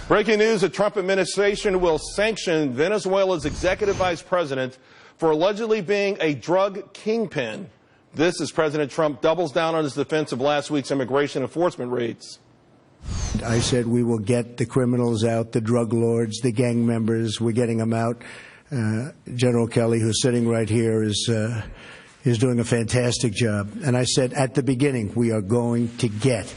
Breaking news, the Trump administration will sanction Venezuela's executive vice president for allegedly being a drug kingpin. This as President Trump doubles down on his defense of last week's immigration enforcement raids. I said we will get the criminals out, the drug lords, the gang members. We're getting them out. General Kelly, who's sitting right here, is doing a fantastic job. And I said at the beginning, we are going to get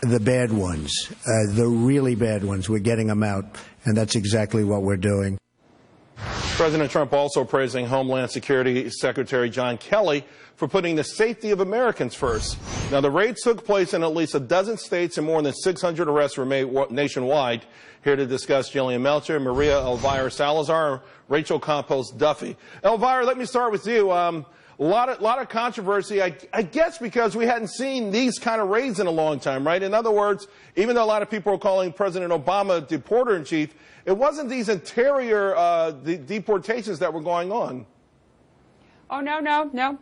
the bad ones, the really bad ones. We're getting them out, and that's exactly what we're doing. President Trump also praising Homeland Security Secretary John Kelly for putting the safety of Americans first. Now, the raids took place in at least a dozen states and more than 600 arrests were made nationwide. Here to discuss, Jillian Melcher, Maria Elvira Salazar, Rachel Campos Duffy. Elvira, let me start with you. A lot of controversy, I guess, because we hadn't seen these kind of raids in a long time, right? In other words, even though a lot of people are calling President Obama deporter-in-chief, it wasn't these interior deportations that were going on. Oh, no.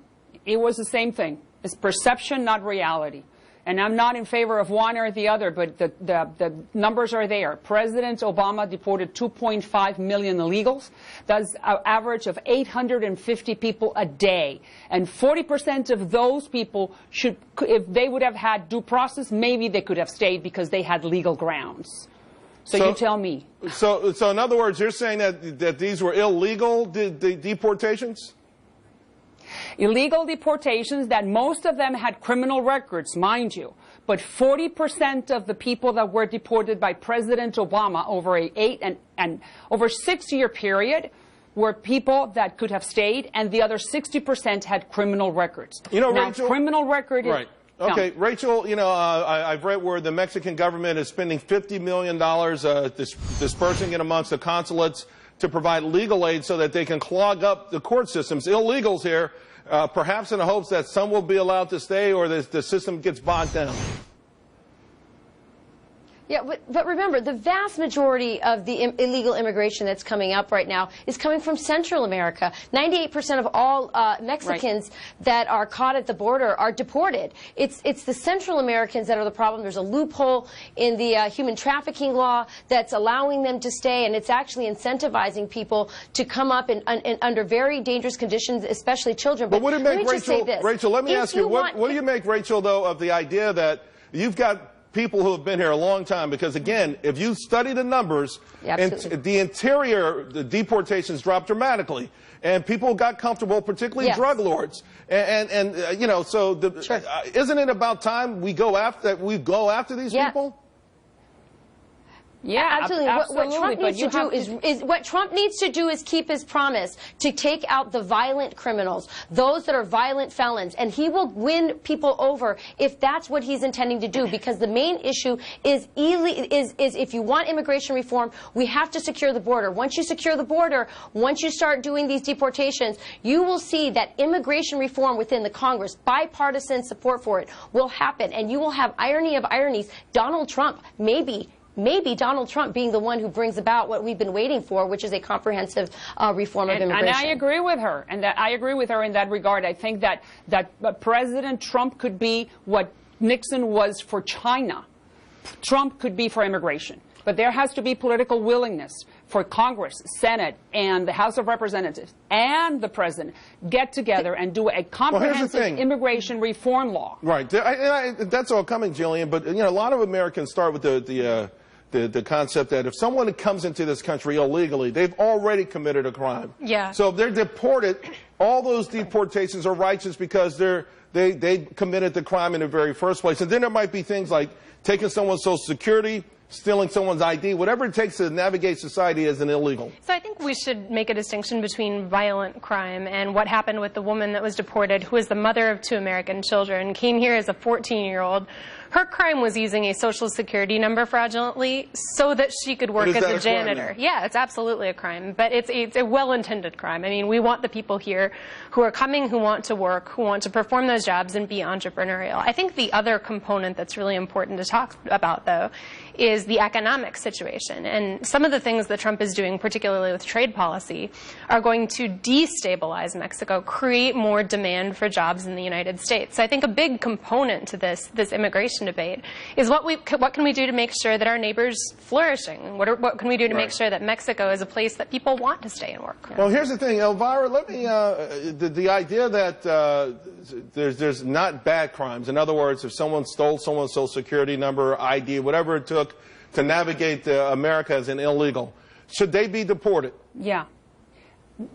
It was the same thing. It's perception, not reality. And I'm not in favor of one or the other, but the numbers are there. President Obama deported 2.5 million illegals. That's an average of 850 people a day. And 40% of those people should, if they would have had due process, maybe they could have stayed because they had legal grounds. So you tell me. So in other words, you're saying that these were illegal deportations? Illegal deportations, that most of them had criminal records, mind you. But 40% of the people that were deported by President Obama over over 6-year period were people that could have stayed, and the other 60% had criminal records. You know, now, Rachel, criminal record is... Right. Okay, Rachel, you know, I've read where the Mexican government is spending $50 million dispersing it amongst the consulates to provide legal aid so that they can clog up the court systems. Illegals here, perhaps in the hopes that some will be allowed to stay or the system gets bogged down. Yeah, but remember, the vast majority of the illegal immigration that's coming up right now is coming from Central America. 98% of all Mexicans that are caught at the border are deported. It's the Central Americans that are the problem. There's a loophole in the human trafficking law that's allowing them to stay, and it's actually incentivizing people to come up in under very dangerous conditions, especially children. But what do you make, Rachel, let me ask you, what do you make, Rachel, though, of the idea that you've got people who have been here a long time? Because, again, if you study the numbers, and the interior deportations dropped dramatically, and people got comfortable, particularly drug lords. And you know, so isn't it about time we go after these people? Yeah, absolutely. What Trump needs to do what Trump needs to do is keep his promise to take out the violent criminals, those that are violent felons, and he will win people over if that's what he's intending to do. Because the main issue is if you want immigration reform, we have to secure the border. Once you secure the border, once you start doing these deportations, you will see that immigration reform within the Congress, bipartisan support for it, will happen, and you will have irony of ironies. Donald Trump, maybe Donald Trump being the one who brings about what we've been waiting for, which is a comprehensive reform of immigration. And I agree with her, and I agree with her in that regard. I think that President Trump could be what Nixon was for China. Trump could be for immigration. But there has to be political willingness for Congress, Senate, and the House of Representatives and the President get together and do a comprehensive immigration reform law. Right. That's all coming, Jillian. But, you know, a lot of Americans start with the concept that if someone comes into this country illegally, they've already committed a crime. Yeah. So if they're deported, all those deportations are righteous because they committed the crime in the very first place. And then there might be things like taking someone's Social Security, stealing someone's ID, whatever it takes to navigate society as an illegal. So I think we should make a distinction between violent crime and what happened with the woman that was deported, who is the mother of 2 American children, came here as a 14-year-old. Her crime was using a Social Security number fraudulently so that she could work as a janitor. Yeah, it's absolutely a crime, but it's a well-intended crime. I mean, we want the people here who are coming, who want to work, who want to perform those jobs and be entrepreneurial. I think the other component that's really important to talk about, though, is the economic situation. And some of the things that Trump is doing, particularly with trade policy, are going to destabilize Mexico, create more demand for jobs in the United States. So I think a big component to this immigration immigration debate is what can we do to make sure that our neighbors flourishing? What can we do to make sure that Mexico is a place that people want to stay and work? Well, here's the thing, Elvira. Let me the idea that there's not bad crimes. In other words, if someone stole someone's social security number, ID, whatever it took to navigate America as an illegal, should they be deported? Yeah.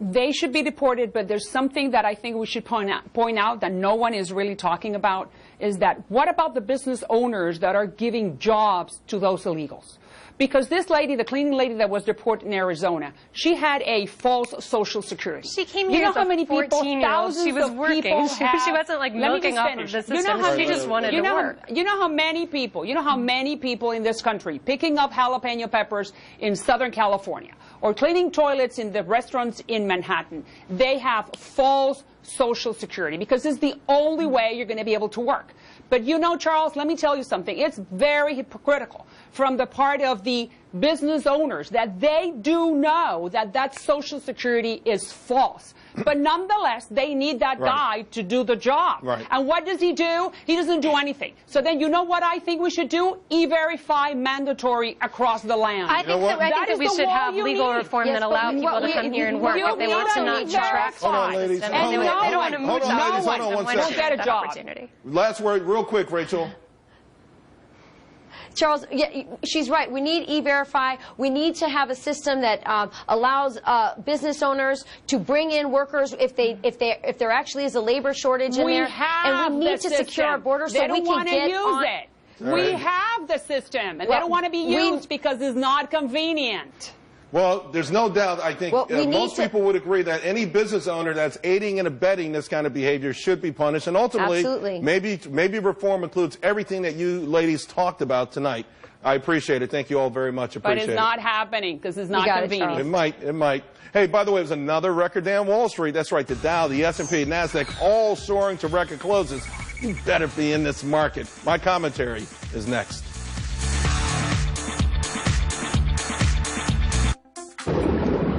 They should be deported, but there's something that I think we should point out that no one is really talking about, is that what about the business owners that are giving jobs to those illegals? Because this lady, the cleaning lady that was deported in Arizona, she had a false social security. She came here as a 14-year-old. She was working. She wasn't like milking off of the system. She just wanted to work. You know how many people in this country picking up jalapeno peppers in Southern California or cleaning toilets in the restaurants in Manhattan, they have false social security because it's the only way you're going to be able to work. But you know, Charles, let me tell you something. It's very hypocritical from the part of the business owners that they do know that that Social Security is false. But nonetheless, they need that guy to do the job. Right. And what does he do? He doesn't do anything. So then you know what I think we should do? E-Verify mandatory across the land. I think that we should have legal reform that allow people to come here and work if they want to not track the system. And they don't want to move to don't get a job. Last word, real quick, Rachel. Charles, yeah, she's right. We need E-Verify. We need to have a system that allows business owners to bring in workers if there actually is a labor shortage in there. And we need to secure our borders so we can get on. It. We have the system, and they don't want to be used because it's not convenient. Well, there's no doubt, I think most people would agree that any business owner that's aiding and abetting this kind of behavior should be punished. And ultimately, maybe reform includes everything that you ladies talked about tonight. I appreciate it. Thank you all very much. Appreciate it. But it's not happening because it's not convenient. It might. Hey, by the way, it was another record day on Wall Street. That's right. The Dow, the S&P, NASDAQ, all soaring to record closes. You better be in this market. My commentary is next.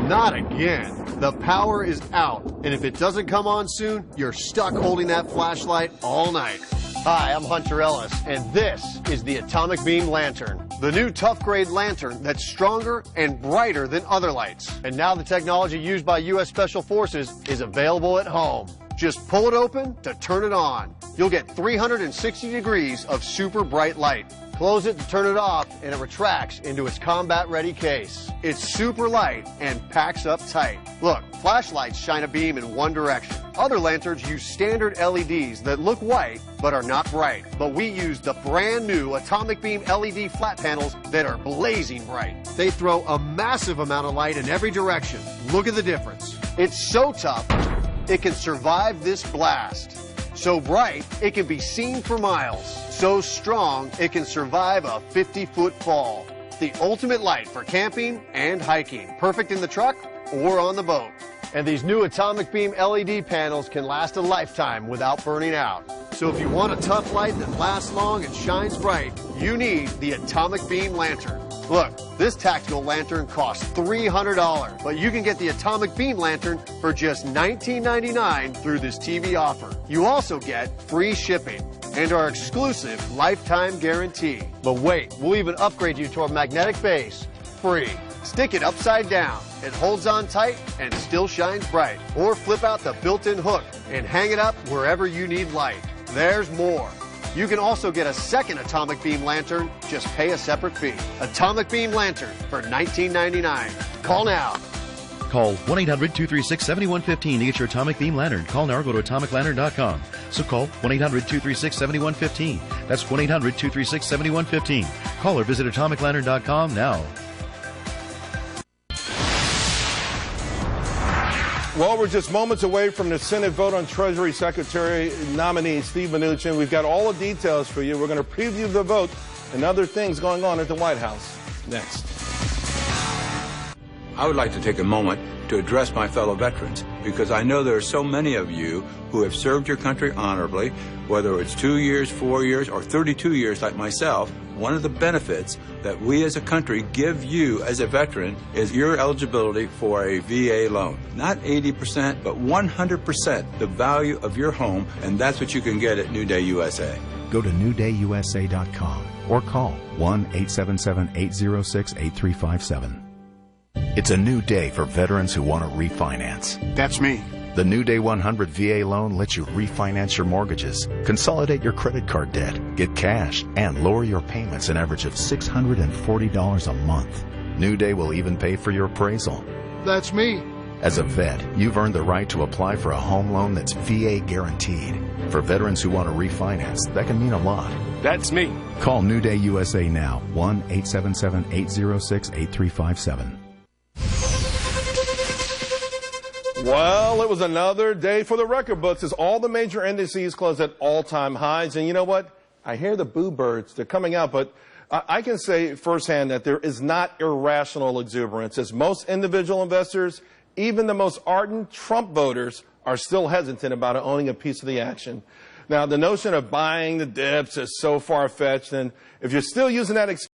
Not again. The power is out, and if it doesn't come on soon, you're stuck holding that flashlight all night. Hi, I'm Hunter Ellis, and this is the Atomic Beam Lantern, the new tough grade lantern that's stronger and brighter than other lights. And now the technology used by U.S. Special Forces is available at home. Just pull it open to turn it on. You'll get 360 degrees of super bright light. Close it to turn it off, and it retracts into its combat-ready case. It's super light and packs up tight. Look, flashlights shine a beam in one direction. Other lanterns use standard LEDs that look white but are not bright. But we use the brand new Atomic Beam LED flat panels that are blazing bright. They throw a massive amount of light in every direction. Look at the difference. It's so tough, it can survive this blast. So bright, it can be seen for miles. So strong, it can survive a 50-foot fall. The ultimate light for camping and hiking. Perfect in the truck or on the boat. And these new Atomic Beam LED panels can last a lifetime without burning out. So if you want a tough light that lasts long and shines bright, you need the Atomic Beam Lantern. Look, this tactical lantern costs $300, but you can get the Atomic Beam Lantern for just $19.99 through this TV offer. You also get free shipping and our exclusive lifetime guarantee. But wait, we'll even upgrade you to our magnetic base, free. Stick it upside down. It holds on tight and still shines bright. Or flip out the built-in hook and hang it up wherever you need light. There's more. You can also get a second Atomic Beam Lantern, just pay a separate fee. Atomic Beam Lantern for $19.99. Call now. Call 1-800-236-7115 to get your Atomic Beam Lantern. Call now or go to atomiclantern.com. So call 1-800-236-7115. That's 1-800-236-7115. Call or visit atomiclantern.com now. Well, we're just moments away from the Senate vote on Treasury Secretary nominee Steve Mnuchin. We've got all the details for you. We're going to preview the vote and other things going on at the White House next. I would like to take a moment to address my fellow veterans because I know there are so many of you who have served your country honorably, whether it's 2 years, 4 years, or 32 years like myself. One of the benefits that we as a country give you as a veteran is your eligibility for a VA loan. Not 80%, but 100% the value of your home, and that's what you can get at New Day USA. Go to newdayusa.com or call 1-877-806-8357. It's a new day for veterans who want to refinance. That's me. The New Day 100 VA loan lets you refinance your mortgages, consolidate your credit card debt, get cash, and lower your payments an average of $640 a month. New Day will even pay for your appraisal. That's me. As a vet, you've earned the right to apply for a home loan that's VA guaranteed. For veterans who want to refinance, that can mean a lot. That's me. Call New Day USA now, 1-877-806-8357. Well, it was another day for the record books as all the major indices closed at all-time highs. And you know what? I hear the boo birds. They're coming out, but I can say firsthand that there is not irrational exuberance, as most individual investors, even the most ardent Trump voters, are still hesitant about owning a piece of the action. Now, the notion of buying the dips is so far-fetched, and if you're still using that